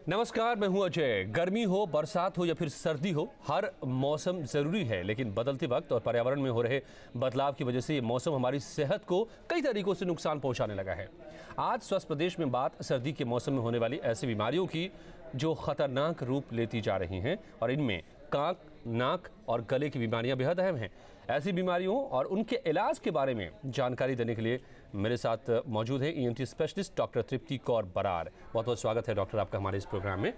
नमस्कार, मैं हूं अजय। गर्मी हो, बरसात हो या फिर सर्दी हो, हर मौसम ज़रूरी है, लेकिन बदलते वक्त और पर्यावरण में हो रहे बदलाव की वजह से ये मौसम हमारी सेहत को कई तरीकों से नुकसान पहुंचाने लगा है। आज स्वस्थ प्रदेश में बात सर्दी के मौसम में होने वाली ऐसी बीमारियों की जो खतरनाक रूप लेती जा रही हैं, और इनमें कान, नाक और गले की बीमारियां बेहद अहम हैं। ऐसी बीमारियों और उनके इलाज के बारे में जानकारी देने के लिए मेरे साथ मौजूद है ईएनटी स्पेशलिस्ट डॉक्टर तृप्ति कौर बरार। बहुत बहुत स्वागत है डॉक्टर आपका हमारे इस प्रोग्राम में।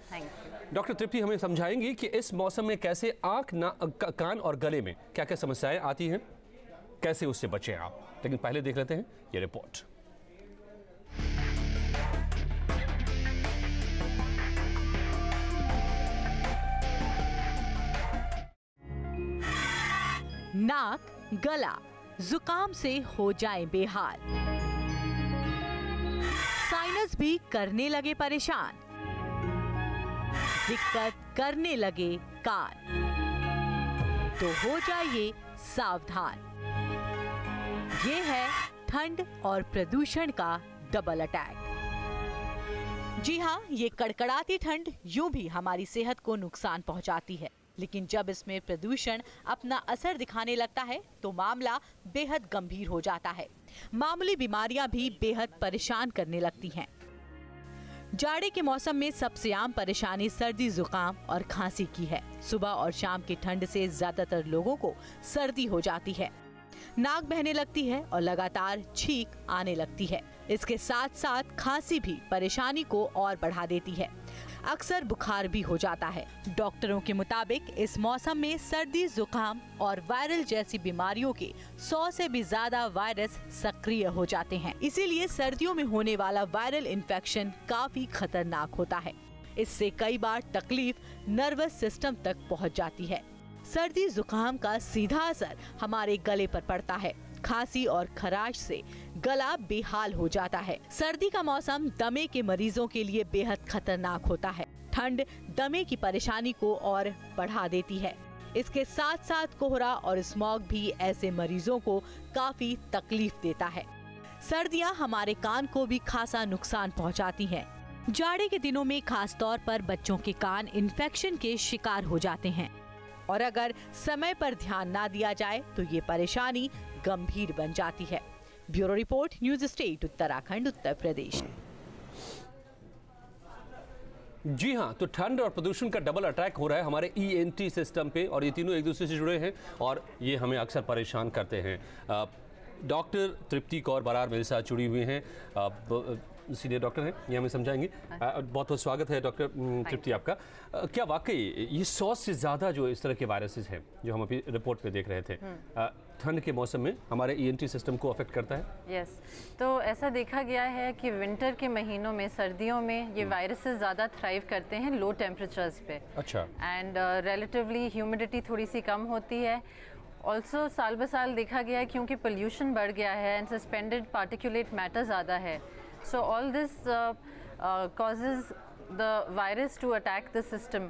डॉक्टर तृप्ति, हमें समझाएंगी कि इस मौसम में कैसे आँख, कान और गले में क्या क्या समस्याएं आती हैं, कैसे उससे बचें आप। लेकिन पहले देख लेते हैं ये रिपोर्ट। नाक, गला, जुकाम से हो जाए बेहाल, साइनस भी करने लगे परेशान, दिक्कत करने लगे कान, तो हो जाइए सावधान। ये है ठंड और प्रदूषण का डबल अटैक। जी हाँ, ये कड़कड़ाती ठंड यूं भी हमारी सेहत को नुकसान पहुंचाती है, लेकिन जब इसमें प्रदूषण अपना असर दिखाने लगता है तो मामला बेहद गंभीर हो जाता है। मामूली बीमारियां भी बेहद परेशान करने लगती हैं। जाड़े के मौसम में सबसे आम परेशानी सर्दी, जुकाम और खांसी की है। सुबह और शाम की ठंड से ज्यादातर लोगों को सर्दी हो जाती है, नाक बहने लगती है और लगातार छींक आने लगती है। इसके साथ साथ खांसी भी परेशानी को और बढ़ा देती है। अक्सर बुखार भी हो जाता है। डॉक्टरों के मुताबिक इस मौसम में सर्दी, जुकाम और वायरल जैसी बीमारियों के 100 से भी ज्यादा वायरस सक्रिय हो जाते हैं। इसीलिए सर्दियों में होने वाला वायरल इन्फेक्शन काफी खतरनाक होता है। इससे कई बार तकलीफ नर्वस सिस्टम तक पहुंच जाती है। सर्दी जुकाम का सीधा असर हमारे गले पर पड़ता है। खांसी और खराश से गला बेहाल हो जाता है। सर्दी का मौसम दमे के मरीजों के लिए बेहद खतरनाक होता है। ठंड दमे की परेशानी को और बढ़ा देती है। इसके साथ साथ कोहरा और स्मॉग भी ऐसे मरीजों को काफी तकलीफ देता है। सर्दियां हमारे कान को भी खासा नुकसान पहुंचाती हैं। जाड़े के दिनों में खास तौर पर बच्चों के कान इन्फेक्शन के शिकार हो जाते हैं, और अगर समय पर ध्यान ना दिया जाए तो ये परेशानी गंभीर बन जाती है। Bureau report, news state, Uttarakhand, Uttar Pradesh. जी हाँ, तो ठंड और प्रदूषण का डबल अटैक हो रहा है हमारे ईएनटी सिस्टम पे, और ये तीनों एक दूसरे से जुड़े हैं और ये हमें अक्सर परेशान करते हैं। डॉक्टर तृप्ति कौर बरार मेरे साथ जुड़ी हुई हैं, सीनियर डॉक्टर हैं, ये हमें समझाएंगे। बहुत बहुत स्वागत है डॉक्टर तृप्ति आपका। क्या वाकई ये 100 से ज़्यादा जो इस तरह के वायरसेस हैं जो हम अभी रिपोर्ट पे देख रहे थे, ठंड के मौसम में हमारे ईएनटी सिस्टम को अफेक्ट करता है? यस, तो ऐसा देखा गया है कि विंटर के महीनों में, सर्दियों में ये वायरसेस ज़्यादा थ्राइव करते हैं लो टेम्परेचर्स पे। अच्छा। एंड रिलेटिवली ह्यूमिडिटी थोड़ी सी कम होती है। ऑल्सो साल ब साल देखा गया है क्योंकि पोल्यूशन बढ़ गया है एंड सस्पेंडेड पार्टिकुलेट मैटर ज़्यादा है, so all this causes the virus to attack the system.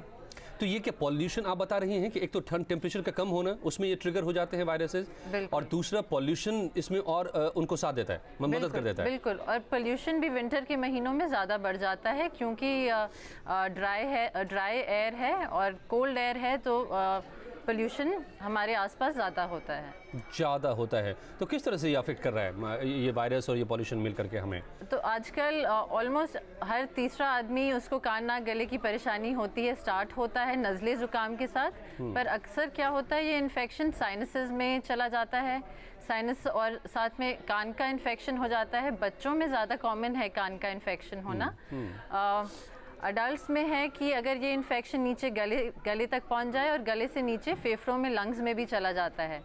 तो ये क्या पॉल्यूशन आप बता रही हैं कि एक तो ठंड टेम्परेचर का कम होना, उसमें ये ट्रिगर हो जाते हैं वायरसेस, और दूसरा पॉल्यूशन इसमें और उनको साथ देता है, मदद कर देता है? बिल्कुल, और पॉल्यूशन भी विंटर के महीनों में ज़्यादा बढ़ जाता है क्योंकि ड्राई एयर है और कोल्ड एयर है, तो पोल्यूशन हमारे आसपास ज़्यादा होता है। तो किस तरह से ये अफेक्ट कर रहा है ये वायरस और ये पॉल्यूशन मिल करके हमें? तो आजकल ऑलमोस्ट हर तीसरा आदमी उसको कान, नाक, गले की परेशानी होती है, स्टार्ट होता है नज़ले ज़ुकाम के साथ, पर अक्सर क्या होता है ये इन्फेक्शन साइनसेस में चला जाता है। साइनस और साथ में कान का इन्फेक्शन हो जाता है। बच्चों में ज़्यादा कॉमन है कान का इन्फेक्शन होना। अडल्ट्स में है कि अगर ये इन्फेक्शन नीचे गले तक पहुंच जाए और गले से नीचे फेफड़ों में, लंग्स में भी चला जाता है।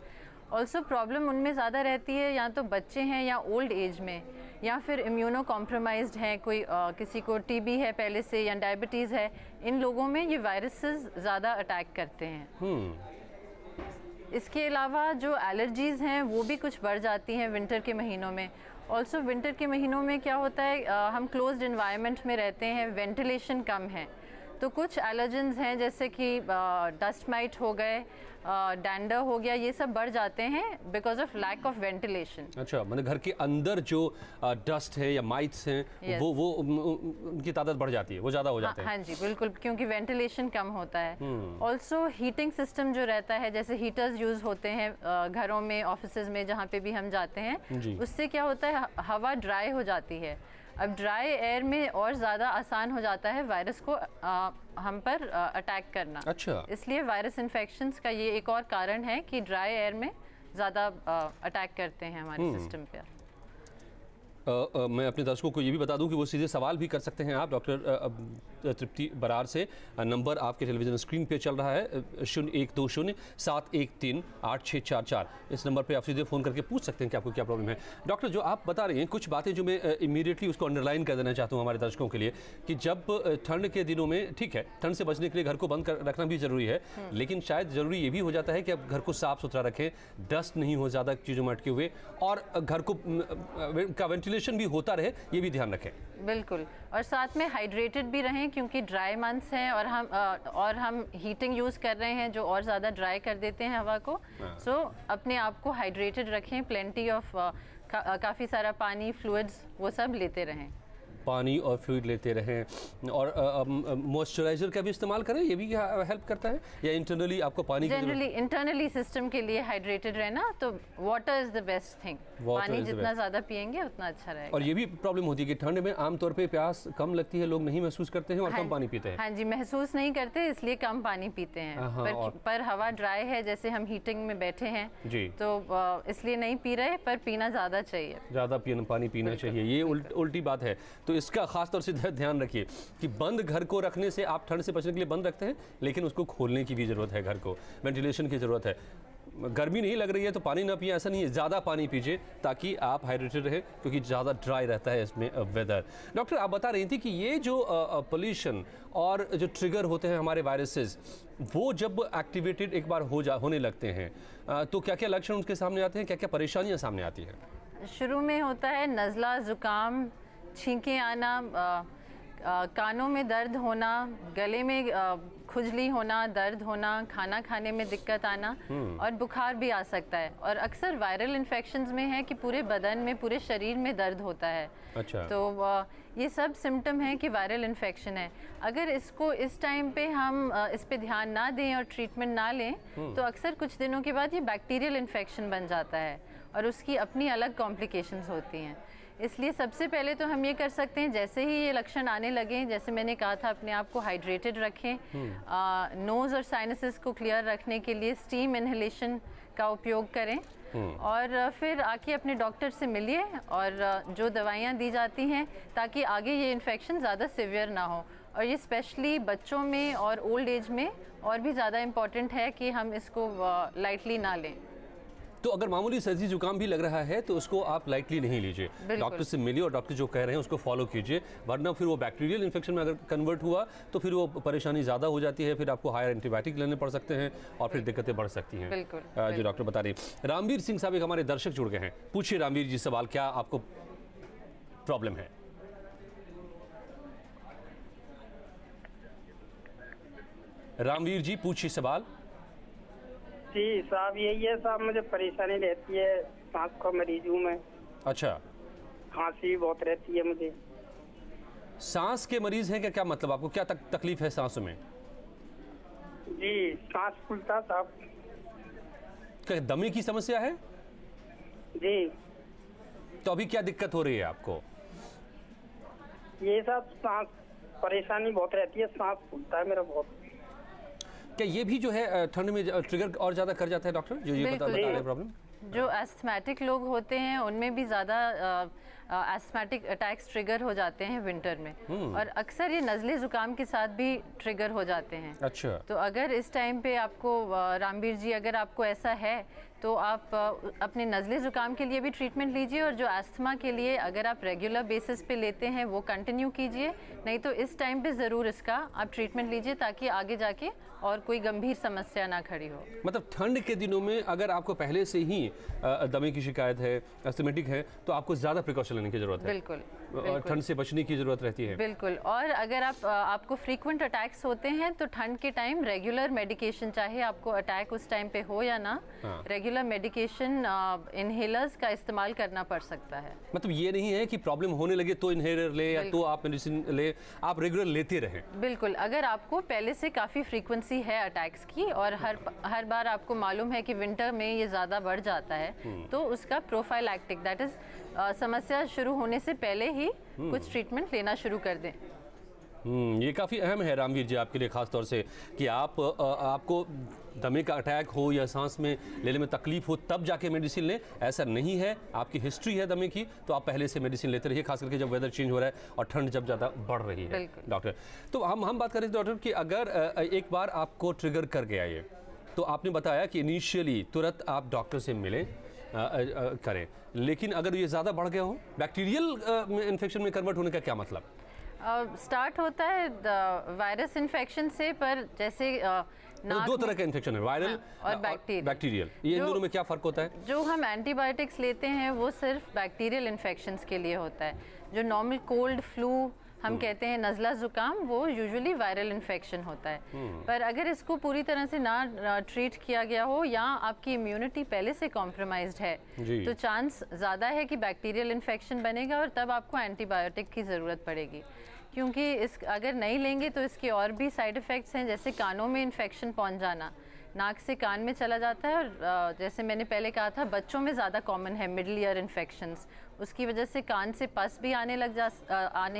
ऑल्सो प्रॉब्लम उनमें ज़्यादा रहती है, या तो बच्चे हैं या ओल्ड एज में, या फिर इम्यूनो कॉम्प्रोमाइज्ड हैं, कोई किसी को टीबी है पहले से या डायबिटीज़ है। इन लोगों में ये वायरसेस ज़्यादा अटैक करते हैं। इसके अलावा जो एलर्जीज़ हैं वो भी कुछ बढ़ जाती हैं विंटर के महीनों में। ऑल्सो विंटर के महीनों में क्या होता है, हम क्लोज्ड इन्वायरमेंट में रहते हैं, वेंटिलेशन कम है, तो कुछ एलर्जेंस हैं जैसे कि डस्ट माइट हो गए, डैंडर हो गया, ये सब बढ़ जाते हैं because of lack of ventilation. अच्छा, मतलब घर के अंदर जो डस्ट है या माइट्स हैं Yes. वो उनकी तादाद बढ़ जाती है, वो ज़्यादा हो जाते हैं। हाँ जी बिल्कुल, क्योंकि वेंटिलेशन कम होता है। ऑल्सो हीटिंग सिस्टम जो रहता है, जैसे हीटर्स यूज़ होते हैं घरों में, ऑफिसेज में, जहाँ पे भी हम जाते हैं, उससे क्या होता है हवा ड्राई हो जाती है। अब ड्राई एयर में और ज़्यादा आसान हो जाता है वायरस को हम पर अटैक करना। अच्छा, इसलिए वायरस इन्फेक्शंस का ये एक और कारण है कि ड्राई एयर में ज़्यादा अटैक करते हैं हमारे सिस्टम पे। मैं अपने दर्शकों को ये भी बता दूं कि वो सीधे सवाल भी कर सकते हैं आप डॉक्टर तृप्ति बरार से। नंबर आपके टेलीविजन स्क्रीन पे चल रहा है 0120-713-8644। इस नंबर पे आप सीधे फ़ोन करके पूछ सकते हैं कि आपको क्या प्रॉब्लम है। डॉक्टर, जो आप बता रही हैं कुछ बातें जो मैं इमीडिएटली उसको अंडरलाइन कर देना चाहता हूँ हमारे दर्शकों के लिए, कि जब ठंड के दिनों में, ठीक है, ठंड से बचने के लिए घर को बंद रखना भी ज़रूरी है, लेकिन शायद ज़रूरी ये भी हो जाता है कि आप घर को साफ़ सुथरा रखें, डस्ट नहीं हो ज़्यादा चीज़ों में अटके हुए, और घर को का वेंटिलेशन भी होता रहे, ये भी ध्यान रखें। बिल्कुल, और साथ में हाइड्रेटेड भी रहें, क्योंकि ड्राई मंथ्स हैं और हम हीटिंग यूज़ कर रहे हैं जो और ज़्यादा ड्राई कर देते हैं हवा को। सो अपने आप को हाइड्रेटेड रखें, प्लेंटी ऑफ काफ़ी सारा पानी, फ्लूइड्स, वो सब लेते रहें। पानी और फ्लूइड लेते रहें, और मॉइस्चराइजर का भी इस्तेमाल करें, ये भी हेल्प करता है, या इंटरनली आपको पानी जनरली इंटरनली सिस्टम के लिए हाइड्रेटेड रहना, तो water is the best thing. पानी जितना ज़्यादा पिएंगे उतना अच्छा रहेगा। और ये भी प्रॉब्लम होती है कि ठंड में आमतौर पे प्यास कम लगती है, लोग नहीं महसूस करते हैं और कम पानी पीते हैं। हाँ जी, महसूस नहीं करते, इसलिए कम पानी पीते हैं। पर हवा ड्राई है, जैसे हम हीटिंग में बैठे हैं जी, तो इसलिए नहीं पी रहे, पर पीना ज़्यादा चाहिए, ज़्यादा पानी पीना चाहिए। ये उल्टी बात है, तो इसका खास तौर से ध्यान रखिए कि बंद घर को रखने से आप ठंड से बचने के लिए बंद रखते हैं, लेकिन उसको खोलने की भी ज़रूरत है, घर को वेंटिलेशन की ज़रूरत है। गर्मी नहीं लग रही है तो पानी ना पिए, ऐसा नहीं है, ज़्यादा पानी पीजिए ताकि आप हाइड्रेटेड रहें, क्योंकि ज़्यादा ड्राई रहता है इसमें वेदर। डॉक्टर, आप बता रही थी कि ये जो पोल्यूशन और जो ट्रिगर होते हैं हमारे वायरसेस, वो जब एक्टिवेटेड एक बार होने लगते हैं तो क्या क्या लक्षण उनके सामने आते हैं, क्या क्या परेशानियाँ सामने आती हैं? शुरू में होता है नज़ला, ज़ुकाम, छींकें आना, कानों में दर्द होना, गले में खुजली होना, दर्द होना, खाना खाने में दिक्कत आना, और बुखार भी आ सकता है। और अक्सर वायरल इन्फेक्शंस में है कि पूरे बदन में, पूरे शरीर में दर्द होता है। अच्छा। तो ये सब सिम्टम है कि वायरल इन्फेक्शन है। अगर इसको इस टाइम पे हम इस पे ध्यान ना दें और ट्रीटमेंट ना लें, तो अक्सर कुछ दिनों के बाद ये बैक्टीरियल इन्फेक्शन बन जाता है और उसकी अपनी अलग कॉम्प्लिकेशंस होती हैं। इसलिए सबसे पहले तो हम ये कर सकते हैं, जैसे ही ये लक्षण आने लगें, जैसे मैंने कहा था, अपने आप को हाइड्रेटेड रखें। नोज़ और साइनसेस को क्लियर रखने के लिए स्टीम इनहेलेशन का उपयोग करें, और फिर आके अपने डॉक्टर से मिलिए और जो दवाइयाँ दी जाती हैं, ताकि आगे ये इन्फेक्शन ज़्यादा सीवियर ना हो। और ये स्पेशली बच्चों में और ओल्ड एज में और भी ज़्यादा इम्पॉर्टेंट है कि हम इसको लाइटली ना लें। तो अगर मामूली सर्दी जुकाम भी लग रहा है तो उसको आप लाइटली नहीं लीजिए, डॉक्टर से मिलिए और डॉक्टर जो कह रहे हैं उसको फॉलो कीजिए, वरना फिर वो बैक्टीरियल इन्फेक्शन में अगर कन्वर्ट हुआ तो फिर वो परेशानी ज़्यादा हो जाती है, फिर आपको हायर एंटीबायोटिक लेने पड़ सकते हैं और फिर दिक्कतें बढ़ सकती हैं। जो डॉक्टर बता रही हैं। रामवीर सिंह साहब एक हमारे दर्शक जुड़ गए हैं, पूछिए रामवीर जी सवाल, क्या आपको प्रॉब्लम है? रामवीर जी पूछिए सवाल। जी साहब, यही है साहब, मुझे परेशानी रहती है, सांस का मरीज हूँ मैं। अच्छा। खांसी भी बहुत रहती है मुझे। सांस के मरीज हैं क्या? क्या मतलब, आपको क्या तकलीफ है सांसों में? जी, सांस फूलता साहब। क्या दमे की समस्या है? जी। तो अभी क्या दिक्कत हो रही है आपको? ये सब सांस परेशानी बहुत रहती है, सांस फूलता है मेरा बहुत। क्या ये भी जो है ठंड में ट्रिगर और ज़्यादा कर जाता है डॉक्टर, जो ये बता रहे हैं प्रॉब्लम? जो एस्थमेटिक लोग होते हैं उनमें भी ज़्यादा एस्थमेटिक अटैक्स ट्रिगर हो जाते हैं विंटर में, और अक्सर ये नज़ले ज़ुकाम के साथ भी ट्रिगर हो जाते हैं। अच्छा। तो अगर इस टाइम पे आपको रामवीर जी, अगर आपको ऐसा है तो आप अपने नज़ले ज़ुकाम के लिए भी ट्रीटमेंट लीजिए, और जो अस्थमा के लिए अगर आप रेगुलर बेसिस पे लेते हैं वो कंटिन्यू कीजिए, नहीं तो इस टाइम पे ज़रूर इसका आप ट्रीटमेंट लीजिए ताकि आगे जाके और कोई गंभीर समस्या ना खड़ी हो। मतलब ठंड के दिनों में अगर आपको पहले से ही दमे की शिकायत है, एस्थमेटिक है, तो आपको ज़्यादा प्रिकॉशन लेने की ज़रूरत है। बिल्कुल। ठंड से बचने की जरूरत रहती है। बिल्कुल। और अगर आपको फ्रीक्वेंट अटैक्स होते हैं तो ठंड के टाइम रेगुलर मेडिकेशन, चाहे आपको अटैक उस टाइम पे हो या ना, रेगुलर मेडिकेशन इनहेलर्स का इस्तेमाल करना पड़ सकता है। मतलब ये नहीं है कि प्रॉब्लम होने लगे तो इनहेलर ले या तो आप मेडिसिन ले, आप रेगुलर लेते रहें। बिल्कुल। अगर आपको पहले से काफ़ी फ्रीक्वेंसी है अटैक्स की और हर बार आपको मालूम है कि विंटर में ये ज़्यादा बढ़ जाता है, तो उसका प्रोफाइलैक्टिक, दैट इज़ समस्या शुरू होने से पहले ही कुछ ट्रीटमेंट लेना शुरू कर दें। ये काफ़ी अहम है रामवीर जी आपके लिए ख़ास तौर से कि आपको दमे का अटैक हो या सांस में लेने में तकलीफ हो तब जाके मेडिसिन लें, ऐसा नहीं है। आपकी हिस्ट्री है दमे की तो आप पहले से मेडिसिन लेते रहिए, खास करके जब वेदर चेंज हो रहा है और ठंड जब ज़्यादा बढ़ रही है। डॉक्टर, तो हम बात कर रहे थे डॉक्टर कि अगर एक बार आपको ट्रिगर कर गया ये, तो आपने बताया कि इनिशियली तुरंत आप डॉक्टर से मिलें करें, लेकिन अगर ये ज़्यादा बढ़ गया हो, बैक्टीरियल इन्फेक्शन में कन्वर्ट होने का क्या मतलब? स्टार्ट होता है वायरस इन्फेक्शन से, पर जैसे दो तरह का इन्फेक्शन है, वायरल और बैक्टीरियल। ये इन दोनों में क्या फ़र्क होता है? जो हम एंटीबायोटिक्स लेते हैं वो सिर्फ बैक्टीरियल इन्फेक्शंस के लिए होता है। जो नॉर्मल कोल्ड, फ्लू हम कहते हैं, नज़ला ज़ुकाम, वो यूजुअली वायरल इन्फेक्शन होता है। पर अगर इसको पूरी तरह से ना ट्रीट किया गया हो या आपकी इम्यूनिटी पहले से कॉम्प्रोमाइज्ड है तो चांस ज़्यादा है कि बैक्टीरियल इन्फेक्शन बनेगा और तब आपको एंटीबायोटिक की ज़रूरत पड़ेगी। क्योंकि अगर नहीं लेंगे तो इसके और भी साइड इफ़ेक्ट्स हैं, जैसे कानों में इन्फेक्शन पहुंच जाना, नाक से कान में चला जाता है। और जैसे मैंने पहले कहा था, बच्चों में ज़्यादा कॉमन है मिडल ईयर इन्फेक्शंस, उसकी वजह से कान से पस भी आने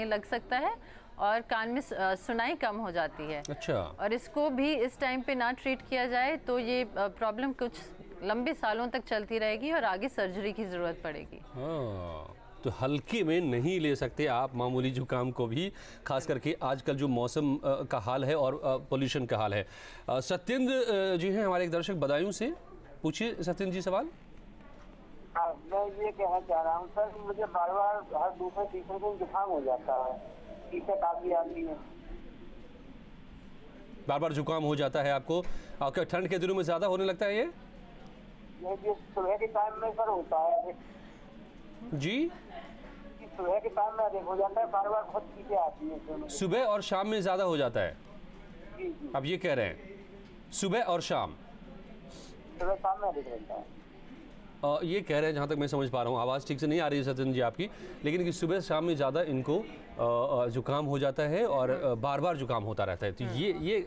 लग सकता है और कान में सुनाई कम हो जाती है। अच्छा। और इसको भी इस टाइम पे ना ट्रीट किया जाए तो ये प्रॉब्लम कुछ लंबे सालों तक चलती रहेगी और आगे सर्जरी की ज़रूरत पड़ेगी। तो हल्के में नहीं ले सकते आप मामूली जुकाम को भी, खास करके आजकल जो मौसम का हाल है और पोल्यूशन का हाल है। सत्येंद्र जी हैं हमारे एक दर्शक बदायूं से, पूछिए सत्येंद्र जी सवाल। मैं ये कहना चाह रहा हूँ सर, मुझे बार बार हर दूसरे तीसरे दिन जुकाम हो जाता है, टीका काफी आती है। बार बार जुकाम हो जाता है आपको, क्या ठंड के दिनों में ज़्यादा होने लगता है ये? सुबह के टाइम में सर होता है जी, सुबह के टाइम में अधिक हो जाता है, बार बार बहुत चीजें आती हैं। सुबह और शाम में ज़्यादा हो जाता है? जी। अब ये कह रहे हैं सुबह और शाम? सुबह शाम में अधिक रहता है। ये कह रहे हैं, जहाँ तक मैं समझ पा रहा हूँ, आवाज़ ठीक से नहीं आ रही है सत्येंद्र जी आपकी, लेकिन कि सुबह शाम में ज़्यादा इनको जुकाम हो जाता है और बार बार जुकाम होता रहता है। तो ये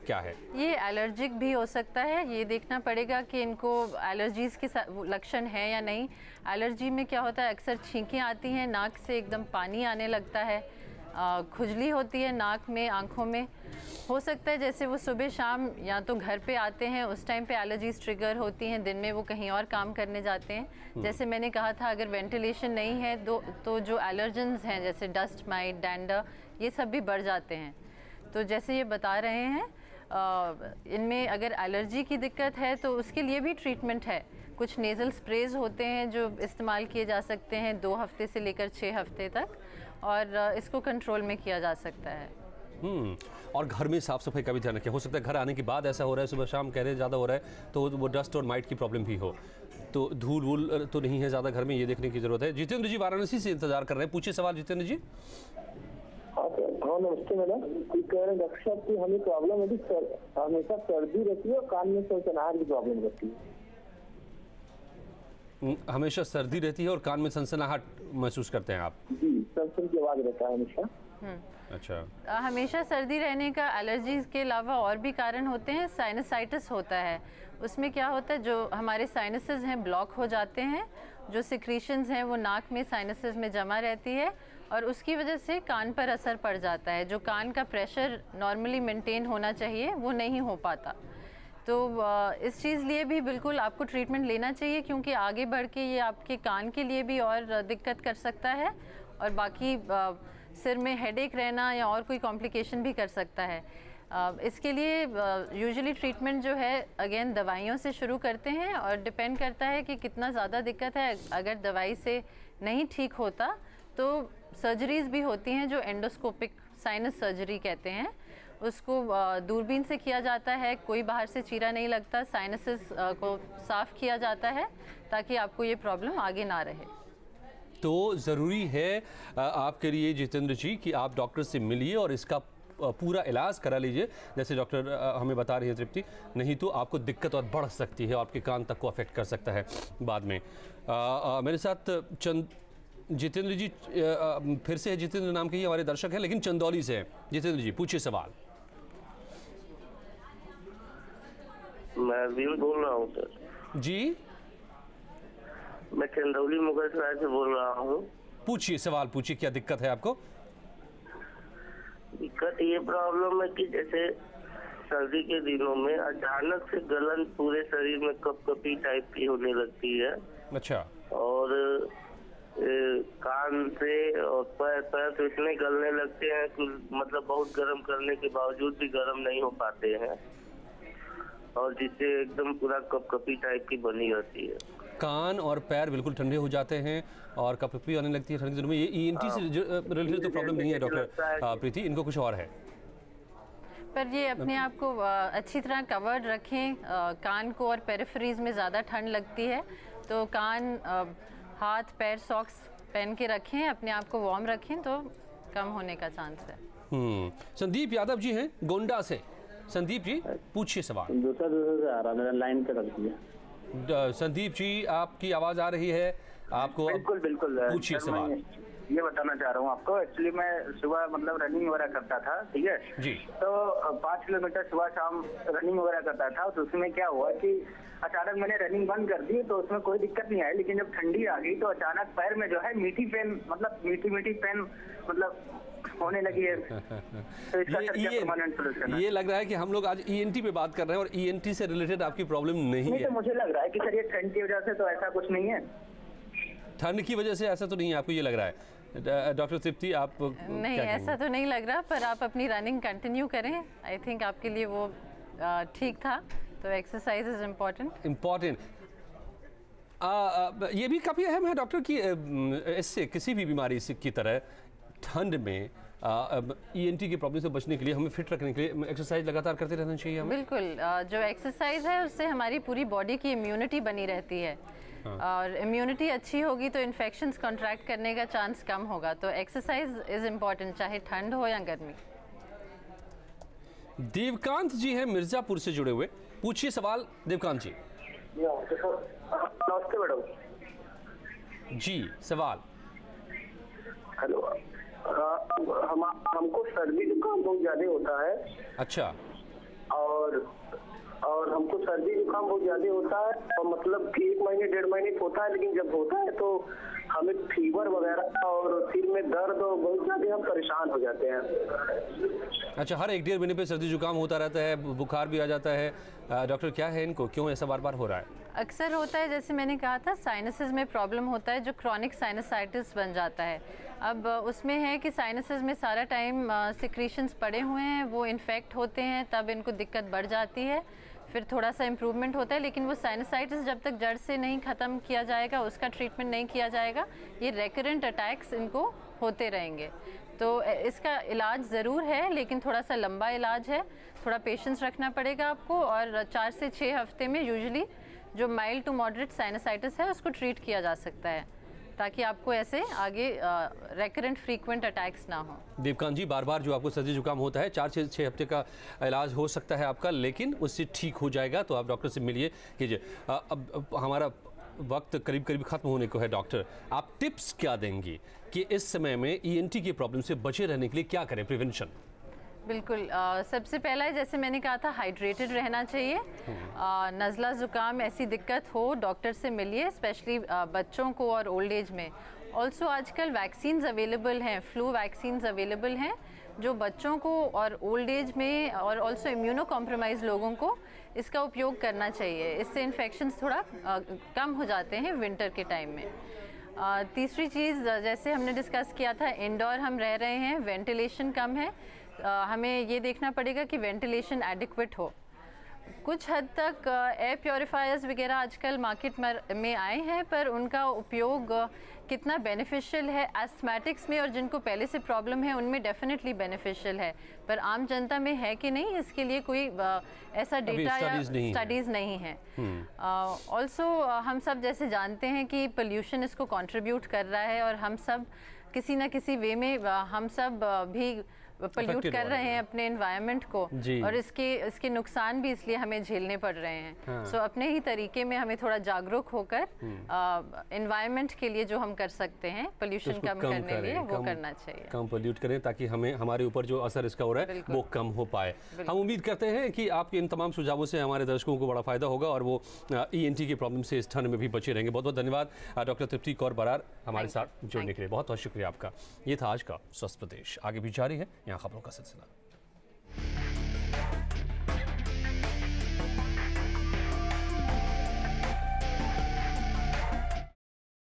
क्या है? ये एलर्जिक भी हो सकता है। ये देखना पड़ेगा कि इनको एलर्जीज़ के लक्षण है या नहीं। एलर्जी में क्या होता है, अक्सर छींकें आती हैं, नाक से एकदम पानी आने लगता है, खुजली होती है नाक में, आँखों में। हो सकता है जैसे वो सुबह शाम या तो घर पे आते हैं, उस टाइम पे एलर्जीज ट्रिगर होती हैं, दिन में वो कहीं और काम करने जाते हैं। जैसे मैंने कहा था, अगर वेंटिलेशन नहीं है तो जो एलर्जेंस हैं जैसे डस्ट माइट, डैंडर, ये सब भी बढ़ जाते हैं। तो जैसे ये बता रहे हैं, इनमें अगर एलर्जी की दिक्कत है तो उसके लिए भी ट्रीटमेंट है। कुछ नेज़ल स्प्रेज होते हैं जो इस्तेमाल किए जा सकते हैं 2 हफ्ते से लेकर 6 हफ्ते तक, और इसको कंट्रोल में किया जा सकता है। और घर में साफ़ सफाई का भी ध्यान रखें। हो सकता है घर आने के बाद ऐसा हो रहा है, सुबह शाम कह रहे हैं ज़्यादा हो रहा है, तो वो डस्ट और माइट की प्रॉब्लम भी हो, तो धूल वूल तो नहीं है ज़्यादा घर में, ये देखने की ज़रूरत है। जितेंद्र जी वाराणसी से इंतजार कर रहे हैं, पूछिए सवाल जितेंद्र जी। हाँ नमस्ते मैडम, कह रहे डॉक्टर साहब की हमें प्रॉब्लम है कि हमेशा सर्दी रहती है और कान में सनसनाहट की प्रॉब्लम रहती है। हमेशा सर्दी रहती है और कान में सनसनाहट महसूस करते हैं आप? जी, सनसन की आवाज़ रहता है हमेशा। अच्छा। हमेशा सर्दी रहने का एलर्जीज के अलावा और भी कारण होते हैं। साइनसाइटिस होता है, उसमें क्या होता है, जो हमारे साइनसेस हैं ब्लॉक हो जाते हैं, जो सिक्रीशंस हैं वो नाक में साइनसेस में जमा रहती है और उसकी वजह से कान पर असर पड़ जाता है। जो कान का प्रेशर नॉर्मली मेंटेन होना चाहिए वो नहीं हो पाता। तो इस चीज़ लिए भी बिल्कुल आपको ट्रीटमेंट लेना चाहिए, क्योंकि आगे बढ़ के ये आपके कान के लिए भी और दिक्कत कर सकता है और बाकी सिर में हेडेक रहना या और कोई कॉम्प्लिकेशन भी कर सकता है। इसके लिए यूजुअली ट्रीटमेंट जो है अगेन दवाइयों से शुरू करते हैं और डिपेंड करता है कि कितना ज़्यादा दिक्कत है। अगर दवाई से नहीं ठीक होता तो सर्जरीज भी होती हैं जो एंडोस्कोपिक साइनस सर्जरी कहते हैं। उसको दूरबीन से किया जाता है, कोई बाहर से चीरा नहीं लगता, साइनसेस को साफ़ किया जाता है ताकि आपको ये प्रॉब्लम आगे ना रहे। तो ज़रूरी है आपके लिए जितेंद्र जी कि आप डॉक्टर से मिलिए और इसका पूरा इलाज करा लीजिए, जैसे डॉक्टर हमें बता रही है तृप्ति, नहीं तो आपको दिक्कत और बढ़ सकती है, आपके कान तक को अफेक्ट कर सकता है बाद में। मेरे साथ जितेंद्र जी फिर से है, जितेंद्र नाम के ही हमारे दर्शक हैं, लेकिन चंदौली से हैं। जितेंद्र जी पूछिए सवाल। मैं अरविंद बोल रहा हूँ सर। जी मैं चंदौली मुगलसराय से बोल रहा हूँ। पूछिए सवाल, पूछिए क्या दिक्कत है आपको? दिक्कत ये प्रॉब्लम है कि जैसे सर्दी के दिनों में अचानक से गलन पूरे शरीर में कपकपी टाइप की होने लगती है। अच्छा। और कान से और पैर तो इतने गलने लगते हैं कि मतलब बहुत गर्म करने के बावजूद भी गर्म नहीं हो पाते हैं, और जिससे एकदम पूरा कपकपी टाइप की बनी रहती है। कान और पैर बिल्कुल ठंडे हो जाते हैं और कपकपी आने लगती है ठंडी दिनों में। ये ईएनटी से रिलेटेड तो प्रॉब्लम नहीं है डॉक्टर प्रीति, इनको कुछ और है। पर ये अपने आप को अच्छी तरह कवर्ड रखें। कान को और पेरिफेरीज में ज़्यादा ठंड लगती है तो कान, हाथ, पैर सॉक्स पहन के रखें, अपने आप को वार्म रखें तो कम होने का चांस है। संदीप यादव जी हैं गोंडा से। संदीप जी पूछिए सवाल। दूसरा से आ रहा, मेरा लाइन पे रख दिया। संदीप जी आपकी आवाज आ रही है आपको? बिल्कुल बिल्कुल पूछिए सवाल। ये बताना चाह रहा हूँ आपको, एक्चुअली मैं सुबह मतलब रनिंग वगैरह करता था, ठीक है जी। तो 5 किलोमीटर सुबह शाम रनिंग वगैरह करता था, तो उसमें क्या हुआ कि अचानक मैंने रनिंग बंद कर दी, तो उसमें कोई दिक्कत नहीं आई, लेकिन जब ठंडी आ गई तो अचानक पैर में जो है मीठी पेन, मतलब मीठी पेन मतलब होने लगी है। तो इसका क्या परमानेंट सॉल्यूशन है? ये लग रहा है कि हम लोग आज ईएनटी पे बात कर रहे हैं और ईएनटी से रिलेटेड आपकी प्रॉब्लम नहीं है। तो मुझे लग रहा है कि सर ये ठंड की वजह से तो ऐसा कुछ नहीं है। ठंड की वजह से ऐसा तो नहीं है, आपको ये लग रहा है? डॉक्टर तृप्ति आप नहीं, ऐसा तो नहीं लग रहा, पर आप अपनी रनिंग कंटिन्यू करें। आई थिंक आपके लिए वो ठीक था। तो एक्सरसाइज इज इम्पोर्टेंट। ये भी काफ़ी अहम है डॉक्टर कि इससे किसी भी बीमारी की तरह ठंड में ईएनटी की प्रॉब्लम से बचने के लिए, हमें फिट रखने के लिए एक्सरसाइज लगातार करते रहना चाहिए हमें। बिल्कुल, जो एक्सरसाइज है उससे हमारी पूरी बॉडी की इम्यूनिटी बनी रहती है। और इम्यूनिटी अच्छी होगी तो इन्फेक्शंस कॉन्ट्रैक्ट करने का चांस कम होगा। तो एक्सरसाइज इज इम्पोर्टेंट, चाहे ठंड हो या गर्मी। देवकांत जी हैं मिर्जापुर से जुड़े हुए, पूछिए सवाल देवकांत जी। नमस्ते मैडम जी, सवाल। हेलो, हमको सर्दी जुकाम बहुत ज्यादा होता है। अच्छा। और हमको सर्दी जुकाम बहुत ज्यादा होता है, और मतलब कि 1 महीने 1.5 महीने होता है, लेकिन जब होता है तो हमें फीवर वगैरह और सिर में दर्द और बहुत ज्यादा हम परेशान हो जाते हैं। अच्छा, हर 1-1.5 महीने पे सर्दी जुकाम होता रहता है, बुखार भी आ जाता है। डॉक्टर क्या है इनको, क्यों ऐसा बार बार हो रहा है? अक्सर होता है, जैसे मैंने कहा था, साइनसेस में प्रॉब्लम होता है जो क्रॉनिक साइनसाइटिस बन जाता है। अब उसमें है कि साइनसेस में सारा टाइम सिक्रीशंस पड़े हुए हैं, वो इन्फेक्ट होते हैं, तब इनको दिक्कत बढ़ जाती है। फिर थोड़ा सा इम्प्रूवमेंट होता है, लेकिन वो साइनसाइटिस जब तक जड़ से नहीं ख़त्म किया जाएगा, उसका ट्रीटमेंट नहीं किया जाएगा, ये रेकरेंट अटैक्स इनको होते रहेंगे। तो इसका इलाज ज़रूर है, लेकिन थोड़ा सा लंबा इलाज है, थोड़ा पेशेंस रखना पड़ेगा आपको। और 4 से 6 हफ्ते में यूजुअली जो माइल्ड टू मॉडरेट साइनसाइटिस है उसको ट्रीट किया जा सकता है, ताकि आपको ऐसे आगे रेकरेंट फ्रीक्वेंट अटैक्स ना हो। देवकांत जी, बार बार जो आपको सर्दी जुकाम होता है, 4 से 6 हफ्ते का इलाज हो सकता है आपका, लेकिन उससे ठीक हो जाएगा। तो आप डॉक्टर से मिलिए कीजिए। अब हमारा वक्त करीब करीब खत्म होने को है। डॉक्टर, आप टिप्स क्या देंगी कि इस समय में ईएनटी की प्रॉब्लम से बचे रहने के लिए क्या करें, प्रिवेंशन? बिल्कुल, सबसे पहला है, जैसे मैंने कहा था, हाइड्रेटेड रहना चाहिए। नज़ला ज़ुकाम ऐसी दिक्कत हो, डॉक्टर से मिलिए, स्पेशली बच्चों को और ओल्ड एज में। ऑल्सो आजकल वैक्सीन्स अवेलेबल हैं, फ्लू वैक्सीन्स अवेलेबल हैं, जो बच्चों को और ओल्ड एज में और ऑल्सो इम्यूनो कॉम्प्रोमाइज़ लोगों को इसका उपयोग करना चाहिए। इससे इन्फेक्शंस थोड़ा कम हो जाते हैं विंटर के टाइम में। तीसरी चीज़, जैसे हमने डिस्कस किया था, इंडोर हम रह रहे हैं, वेंटिलेशन कम है, हमें ये देखना पड़ेगा कि वेंटिलेशन एडिक्वेट हो। कुछ हद तक एयर प्योरीफायर्स वगैरह आजकल मार्केट में आए हैं, पर उनका उपयोग कितना बेनिफिशियल है एस्थमेटिक्स में और जिनको पहले से प्रॉब्लम है उनमें डेफिनेटली बेनिफिशियल है, पर आम जनता में है कि नहीं इसके लिए कोई ऐसा डेटा या स्टडीज़ नहीं है। ऑल्सो हम सब जैसे जानते हैं कि पोल्यूशन इसको कंट्रीब्यूट कर रहा है और हम सब किसी ना किसी वे में हम सब भी पोल्यूट कर रहे हैं अपने एनवायरनमेंट को और इसके नुकसान भी इसलिए हमें झेलने पड़ रहे हैं। सो अपने ही तरीके में हमें थोड़ा जागरूक होकर एनवायरनमेंट के लिए जो हम कर सकते हैं पोल्यूशन कम करने के लिए वो करना चाहिए, कम पोल्यूट करें ताकि हमें हमारे ऊपर जो असर इसका हो रहा है वो कम हो पाए। हम उम्मीद करते हैं कि आपके इन तमाम सुझावों से हमारे दर्शकों को बड़ा फायदा होगा और वो ENT की प्रॉब्लम से इस ठंड में भी बचे रहेंगे। बहुत बहुत धन्यवाद डॉक्टर तृप्ति कौर बरार हमारे साथ जुड़ने के लिए, बहुत बहुत शुक्रिया आपका। ये था आज का स्वस्थ प्रदेश, आगे भी जारी है यहाँ खबरों का सिलसिला।